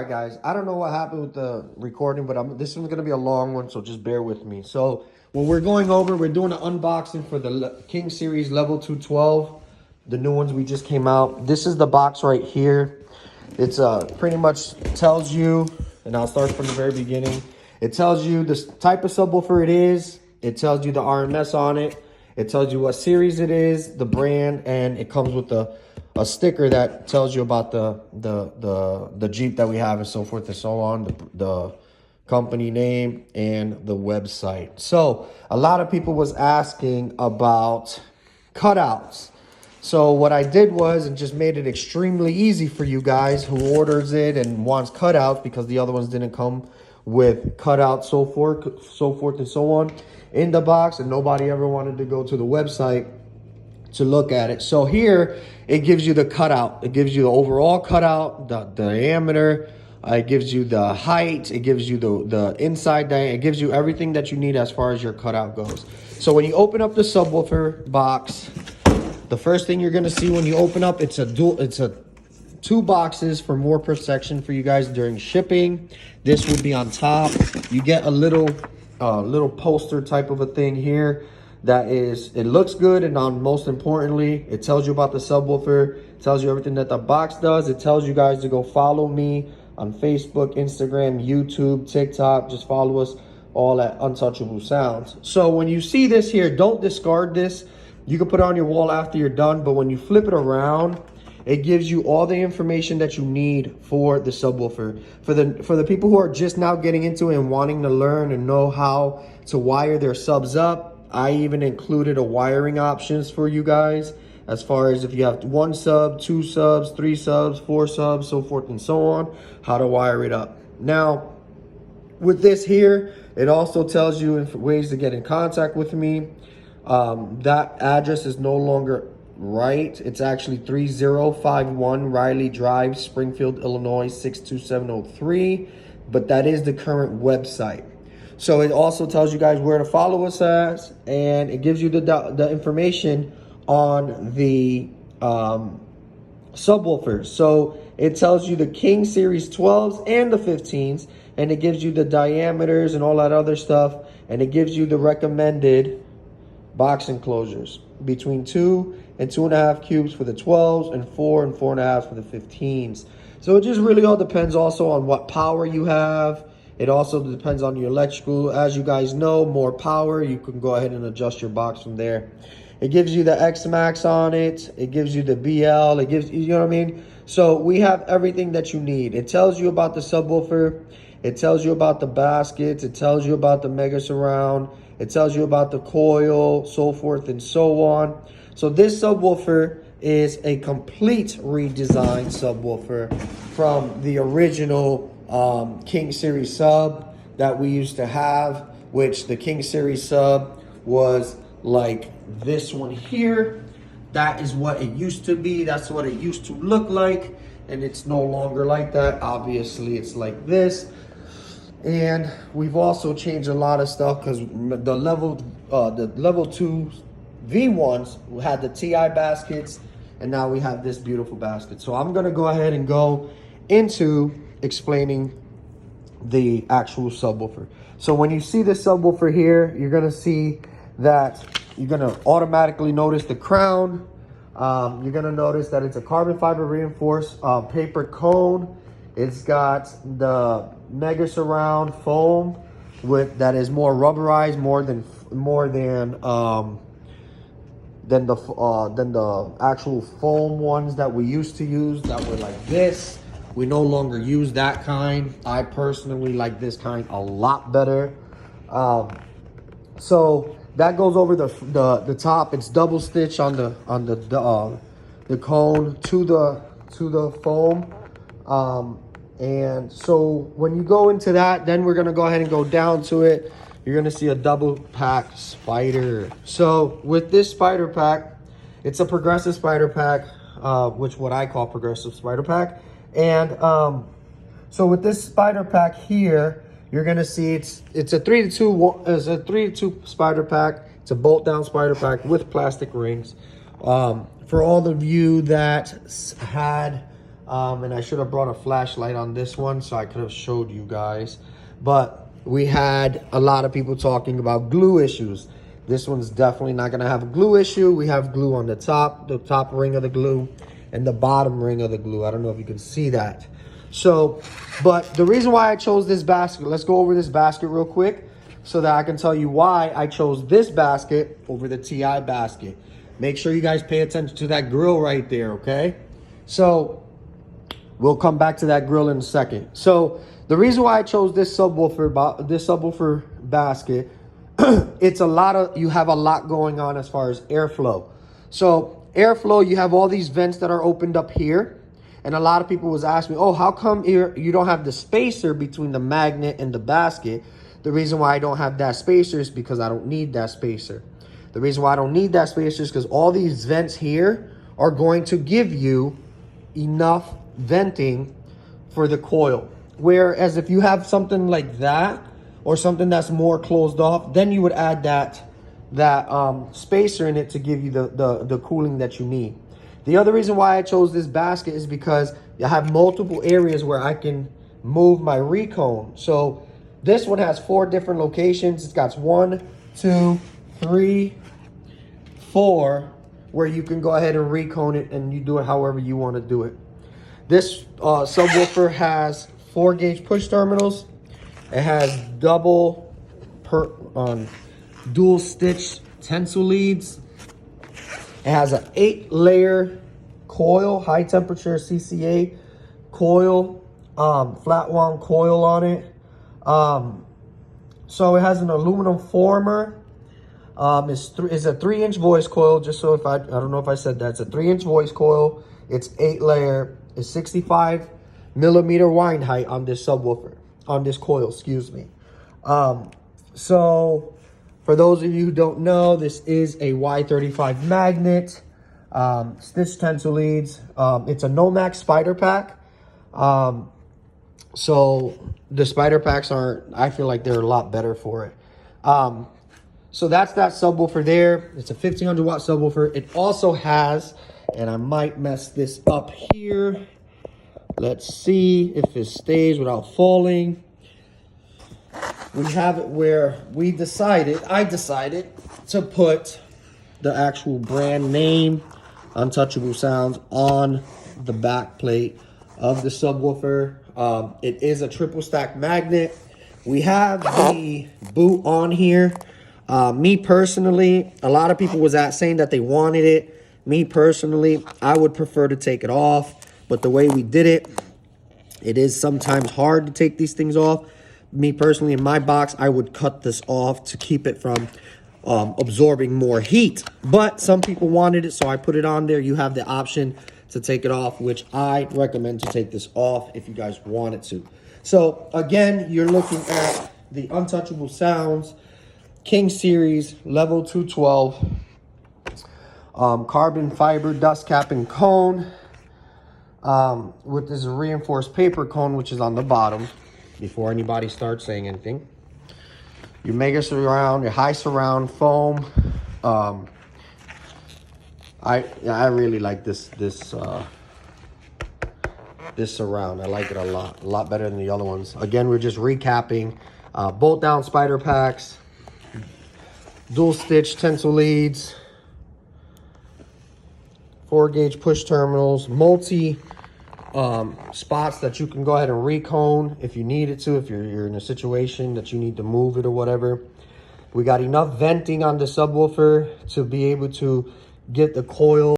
All right, guys, I don't know what happened with the recording, but this one's going to be a long one, so just bear with me. So what we're going over, we're doing an unboxing for the King Series Level 212, the new ones we just came out. This is the box right here. It's pretty much tells you, and I'll start from the very beginning. It tells you the type of subwoofer it is. It tells you the RMS on it. It tells you what series it is, the brand, and it comes with a sticker that tells you about the Jeep that we have and so forth and so on, the company name and the website. So a lot of people was asking about cutouts. So what I did was and just made it extremely easy for you guys who orders it and wants cutouts, because the other ones didn't come with cutouts, so forth and so on in the box, and nobody ever wanted to go to the website to look at it. So here it gives you the cutout. It gives you the overall cutout, the diameter. It gives you the height. It gives you the inside diameter. It gives you everything that you need as far as your cutout goes. So when you open up the subwoofer box, the first thing you're gonna see when you open up, it's a two boxes for more protection for you guys during shipping. This would be on top. You get a little poster type of a thing here that is, it looks good, and most importantly, it tells you about the subwoofer. It tells you everything that the box does. It tells you guys to go follow me on Facebook, Instagram, YouTube, TikTok. Just follow us all at Untouchable Sounds. So when you see this here, don't discard this. You can put it on your wall after you're done, but when you flip it around, it gives you all the information that you need for the subwoofer. For the people who are just now getting into it and wanting to learn and know how to wire their subs up, I even included a wiring options for you guys, as far as if you have 1 sub, 2 subs, 3 subs, 4 subs, so forth and so on, how to wire it up. Now, with this here, it also tells you ways to get in contact with me. That address is no longer right. It's actually 3051 Riley Drive, Springfield, Illinois 62703, but that is the current website. So it also tells you guys where to follow us as, and it gives you the information on the subwoofers. So it tells you the King Series 12s and the 15s, and it gives you the diameters and all that other stuff, and it gives you the recommended box enclosures between 2 and 2.5 cubes for the 12s, and 4 and 4.5 for the 15s. So it just really all depends also on what power you have. It also depends on your electrical. As you guys know, more power, you can go ahead and adjust your box from there. It gives you the X-Max on it. It gives you the BL. It gives, you know what I mean? So we have everything that you need. It tells you about the subwoofer. It tells you about the baskets. It tells you about the Mega Surround. It tells you about the coil, so forth and so on. So this subwoofer is a complete redesigned subwoofer from the original King Series sub that we used to have, which the King Series sub was like this one here. That is what it used to be. That's what it used to look like, and it's no longer like that. Obviously, it's like this. And we've also changed a lot of stuff, because the level 2 V1s had the TI baskets, and now we have this beautiful basket. So I'm gonna go ahead and go into explaining the actual subwoofer. So when you see the subwoofer here, you're gonna see that you're gonna automatically notice the crown. You're gonna notice that it's a carbon fiber reinforced paper cone. It's got the Mega Surround foam that is more rubberized, more than the actual foam ones that we used to use that were like this. We no longer use that kind. I personally like this kind a lot better. So that goes over the top. It's double stitch on the cone to the foam. And so when you go into that, then we're gonna go ahead and go down to it. You're gonna see a double pack spider. So with this spider pack, it's a progressive spider pack, which what I call progressive spider pack. And so with this spider pack here, you're gonna see it's a 3-to-2 spider pack. It's a bolt down spider pack with plastic rings. For all of you that had And I should have brought a flashlight on this one so I could have showed you guys. But we had a lot of people talking about glue issues. This one's definitely not going to have a glue issue. We have glue on the top ring of the glue, and the bottom ring of the glue. I don't know if you can see that. So, but the reason why I chose this basket, let's go over this basket real quick so that I can tell you why I chose this basket over the TI basket. Make sure you guys pay attention to that grill right there, okay? So, we'll come back to that grill in a second. So, the reason why I chose this subwoofer basket, you have a lot going on as far as airflow. So, airflow, you have all these vents that are opened up here. And a lot of people was asking me, oh, how come you don't have the spacer between the magnet and the basket? The reason why I don't have that spacer is because I don't need that spacer. The reason why I don't need that spacer is because all these vents here are going to give you enough venting for the coil. Whereas if you have something like that or something that's more closed off, then you would add that spacer in it to give you the cooling that you need. The other reason why I chose this basket is because I have multiple areas where I can move my recone. So this one has 4 different locations. It's got 1, 2, 3, 4, where you can go ahead and recone it and you do it however you want to do it. This subwoofer has 4-gauge push terminals. It has dual stitch tensile leads. It has an 8-layer coil, high temperature CCA coil, flat wound coil on it. So it has an aluminum former. It's a 3-inch voice coil. Just so I don't know if I said that. It's a 3-inch voice coil. It's 8-layer. It's 65 millimeter wind height on this subwoofer, on this coil, excuse me. So for those of you who don't know, this is a Y35 magnet, stitch tensile leads. It's a Nomax spider pack. So the spider packs I feel like they're a lot better for it. So that's that subwoofer there. It's a 1500 watt subwoofer. It also has, and I might mess this up here. Let's see if it stays without falling. We have it where I decided to put the actual brand name, Untouchable Sounds, on the back plate of the subwoofer. It is a triple stack magnet. We have the boot on here. Me personally, a lot of people was saying that they wanted it. Me personally, I would prefer to take it off. But the way we did it, it is sometimes hard to take these things off. Me personally, in my box, I would cut this off to keep it from absorbing more heat. But some people wanted it, so I put it on there. You have the option to take it off, which I recommend to take this off if you guys wanted to. So again, you're looking at the Untouchable Sounds King Series Level 212 carbon fiber dust cap and cone with this reinforced paper cone, which is on the bottom. Before anybody starts saying anything, your mega surround, your high surround foam. I really like this surround. I like it a lot better than the other ones. Again, we're just recapping. Bolt down spider packs, dual stitch tensile leads, 4-gauge push terminals, multi spots that you can go ahead and recone if you needed to, if you're in a situation that you need to move it or whatever. We got enough venting on the subwoofer to be able to get the coil